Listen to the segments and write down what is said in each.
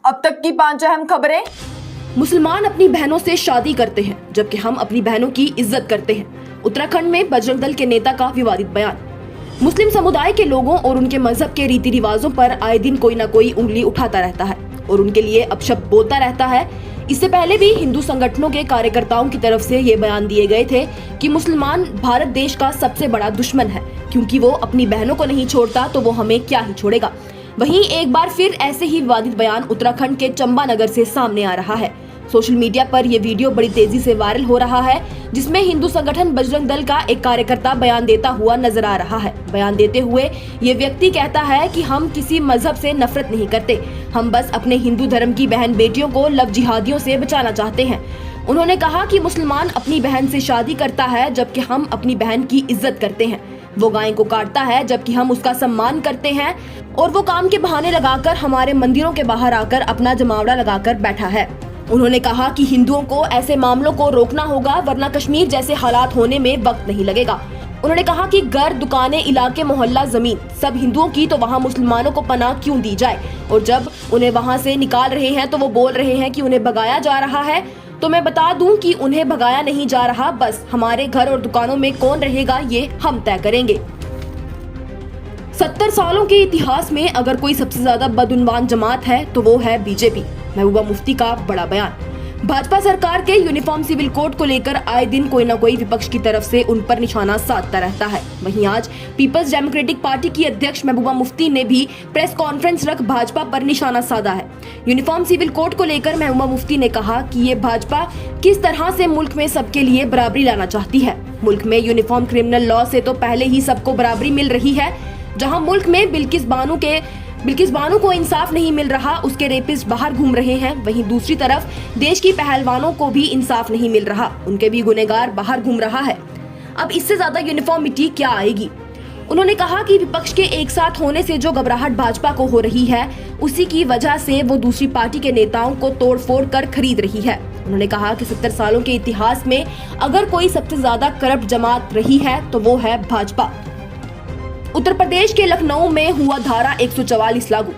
अब तक की 5 अहम खबरें। मुसलमान अपनी बहनों से शादी करते हैं जबकि हम अपनी बहनों की इज्जत करते हैं। उत्तराखंड में बजरंग दल के नेता का विवादित बयान। मुस्लिम समुदाय के लोगों और उनके मजहब के रीति रिवाजों पर आए दिन कोई न कोई उंगली उठाता रहता है और उनके लिए अपशब्द बोलता रहता है। इससे पहले भी हिंदू संगठनों के कार्यकर्ताओं की तरफ से ये बयान दिए गए थे कि मुसलमान भारत देश का सबसे बड़ा दुश्मन है, क्योंकि वो अपनी बहनों को नहीं छोड़ता तो वो हमें क्या ही छोड़ेगा। वहीं एक बार फिर ऐसे ही विवादित बयान उत्तराखंड के चंबा नगर से सामने आ रहा है। सोशल मीडिया पर यह वीडियो बड़ी तेजी से वायरल हो रहा है, जिसमें हिंदू संगठन बजरंग दल का एक कार्यकर्ता बयान देता हुआ नजर आ रहा है। बयान देते हुए ये व्यक्ति कहता है कि हम किसी मजहब से नफरत नहीं करते, हम बस अपने हिंदू धर्म की बहन बेटियों को लव जिहादियों से बचाना चाहते हैं। उन्होंने कहा कि मुसलमान अपनी बहन से शादी करता है जबकि हम अपनी बहन की इज्जत करते हैं। वो गाय को काटता है जबकि हम उसका सम्मान करते हैं, और वो काम के बहाने लगाकर हमारे मंदिरों के बाहर आकर अपना जमावड़ा लगाकर बैठा है। उन्होंने कहा कि हिंदुओं को ऐसे मामलों को रोकना होगा, वरना कश्मीर जैसे हालात होने में वक्त नहीं लगेगा। उन्होंने कहा कि घर, दुकानें, इलाके, मोहल्ला, जमीन सब हिंदुओं की, तो वहाँ मुसलमानों को पनाह क्यों दी जाए। और जब उन्हें वहाँ से निकाल रहे हैं तो वो बोल रहे हैं कि उन्हें भगाया जा रहा है। तो मैं बता दूं कि उन्हें भगाया नहीं जा रहा, बस हमारे घर और दुकानों में कौन रहेगा ये हम तय करेंगे। 70 सालों के इतिहास में अगर कोई सबसे ज्यादा बदउनवान जमात है तो वो है बीजेपी। महबूबा मुफ्ती का बड़ा बयान। भाजपा सरकार के यूनिफॉर्म सिविल कोड को लेकर आए दिन कोई न कोई विपक्ष की तरफ से उन पर निशाना साधता रहता है। वहीं आज पीपल्स डेमोक्रेटिक पार्टी की अध्यक्ष महबूबा मुफ्ती ने भी प्रेस कॉन्फ्रेंस रख भाजपा पर निशाना साधा है। यूनिफॉर्म सिविल कोड को लेकर महबूबा मुफ्ती ने कहा कि ये भाजपा किस तरह से मुल्क में सबके लिए बराबरी लाना चाहती है। मुल्क में यूनिफॉर्म क्रिमिनल लॉ से तो पहले ही सबको बराबरी मिल रही है। जहाँ मुल्क में बिल्किस बानो को इंसाफ नहीं मिल रहा, उसके रेपिस्ट बाहर घूम रहे हैं, वहीं दूसरी तरफ देश की पहलवानों को भी इंसाफ नहीं मिल रहा, उनके भी गुनहगार बाहर घूम रहा है। अब इससे ज्यादा यूनिफॉर्मिटी क्या आएगी। उन्होंने कहा कि विपक्ष के एक साथ होने से जो घबराहट भाजपा को हो रही है, उसी की वजह से वो दूसरी पार्टी के नेताओं को तोड़-फोड़ कर खरीद रही है। उन्होंने कहा कि 70 सालों के इतिहास में अगर कोई सबसे ज्यादा करप्ट जमात रही है तो वो है भाजपा। उत्तर प्रदेश के लखनऊ में हुआ धारा 144 लागू।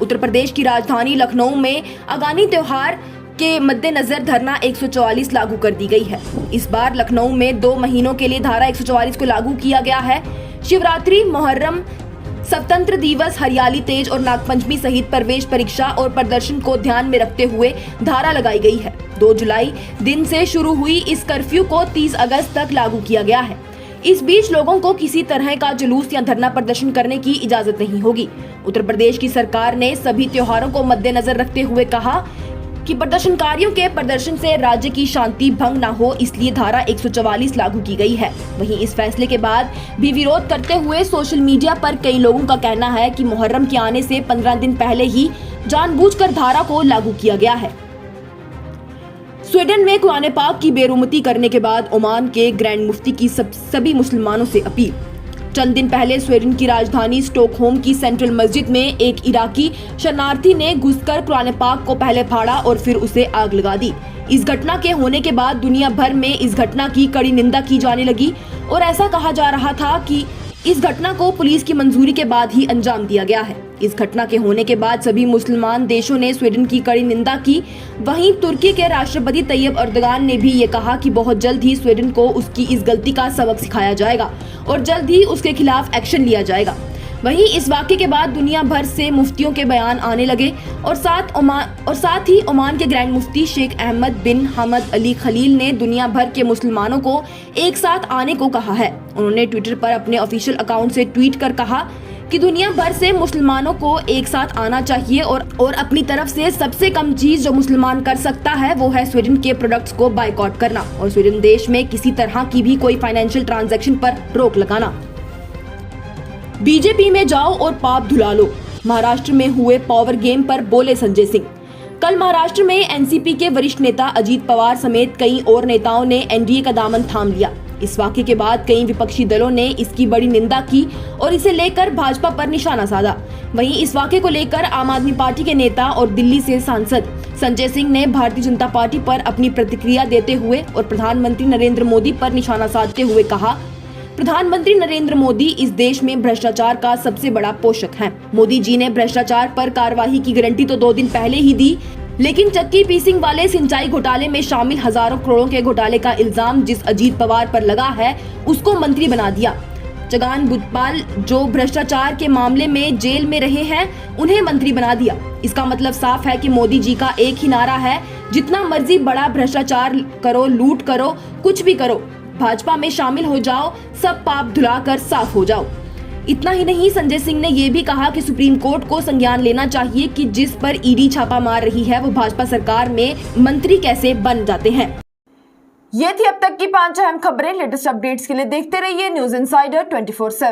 उत्तर प्रदेश की राजधानी लखनऊ में आगामी त्योहार के मद्देनजर धरना 144 लागू कर दी गई है। इस बार लखनऊ में 2 महीनों के लिए धारा 144 को लागू किया गया है। शिवरात्रि, मुहर्रम, स्वतंत्र दिवस, हरियाली तीज और नागपंचमी सहित प्रवेश परीक्षा और प्रदर्शन को ध्यान में रखते हुए धारा लगाई गई है। 2 जुलाई दिन से शुरू हुई इस कर्फ्यू को 30 अगस्त तक लागू किया गया है। इस बीच लोगों को किसी तरह का जुलूस या धरना प्रदर्शन करने की इजाजत नहीं होगी। उत्तर प्रदेश की सरकार ने सभी त्योहारों को मद्देनजर रखते हुए कहा कि प्रदर्शनकारियों के प्रदर्शन से राज्य की शांति भंग न हो, इसलिए धारा 144 लागू की गई है। वहीं इस फैसले के बाद भी विरोध करते हुए सोशल मीडिया पर कई लोगों का कहना है कि मुहर्रम के आने से 15 दिन पहले ही जानबूझकर धारा को लागू किया गया है। स्वीडन में कुरान पाक की बेरुमती करने के बाद ओमान के ग्रैंड मुफ्ती की सभी मुसलमानों से अपील। चंद दिन पहले स्वीडन की राजधानी स्टॉकहोम की सेंट्रल मस्जिद में एक इराकी शरणार्थी ने घुसकर कुरान पाक को पहले फाड़ा और फिर उसे आग लगा दी। इस घटना के होने के बाद दुनिया भर में इस घटना की कड़ी निंदा की जाने लगी और ऐसा कहा जा रहा था कि इस घटना को पुलिस की मंजूरी के बाद ही अंजाम दिया गया है। इस घटना के होने के बाद सभी मुसलमान देशों ने स्वीडन की कड़ी निंदा की। वहीं तुर्की के राष्ट्रपति तैयब अर्दगान ने भी ये कहा कि बहुत जल्द ही स्वीडन को उसकी इस गलती का सबक सिखाया जाएगा और जल्द ही उसके खिलाफ एक्शन लिया जाएगा। वहीं इस वाक़े के बाद दुनिया भर से मुफ्तियों के बयान आने लगे और साथ ही ओमान के ग्रैंड मुफ्ती शेख अहमद बिन हमद अली खलील ने दुनिया भर के मुसलमानों को एक साथ आने को कहा है। उन्होंने ट्विटर पर अपने ऑफिशियल अकाउंट से ट्वीट कर कहा कि दुनिया भर से मुसलमानों को एक साथ आना चाहिए और अपनी तरफ से सबसे कम चीज जो मुसलमान कर सकता है वो है स्वीडन के प्रोडक्ट्स को बाइकआउट करना और स्वीडन देश में किसी तरह की भी कोई फाइनेंशियल ट्रांजैक्शन पर रोक लगाना। बीजेपी में जाओ और पाप धुला लो। महाराष्ट्र में हुए पावर गेम पर बोले संजय सिंह। कल महाराष्ट्र में एनसीपी के वरिष्ठ नेता अजीत पवार समेत कई और नेताओं ने एनडीए का दामन थाम लिया। इस वाक़े के बाद कई विपक्षी दलों ने इसकी बड़ी निंदा की और इसे लेकर भाजपा पर निशाना साधा। वहीं इस वाक़े को लेकर आम आदमी पार्टी के नेता और दिल्ली से सांसद संजय सिंह ने भारतीय जनता पार्टी पर अपनी प्रतिक्रिया देते हुए और प्रधानमंत्री नरेंद्र मोदी पर निशाना साधते हुए कहा, प्रधानमंत्री नरेंद्र मोदी इस देश में भ्रष्टाचार का सबसे बड़ा पोषक हैं। मोदी जी ने भ्रष्टाचार पर कार्रवाई की गारंटी तो 2 दिन पहले ही दी, लेकिन चक्की पीसिंग वाले सिंचाई घोटाले में शामिल हजारों करोड़ों के घोटाले का इल्जाम जिस अजीत पवार पर लगा है, उसको मंत्री बना दिया। छगन भुजबल जो भ्रष्टाचार के मामले में जेल में रहे हैं, उन्हें मंत्री बना दिया। इसका मतलब साफ है कि मोदी जी का एक ही नारा है, जितना मर्जी बड़ा भ्रष्टाचार करो, लूट करो, कुछ भी करो, भाजपा में शामिल हो जाओ, सब पाप धुलाकर साफ हो जाओ। इतना ही नहीं, संजय सिंह ने ये भी कहा कि सुप्रीम कोर्ट को संज्ञान लेना चाहिए कि जिस पर ईडी छापा मार रही है, वो भाजपा सरकार में मंत्री कैसे बन जाते हैं। ये थी अब तक की 5 अहम खबरें। लेटेस्ट अपडेट्स के लिए देखते रहिए न्यूज़ इनसाइडर 24/7।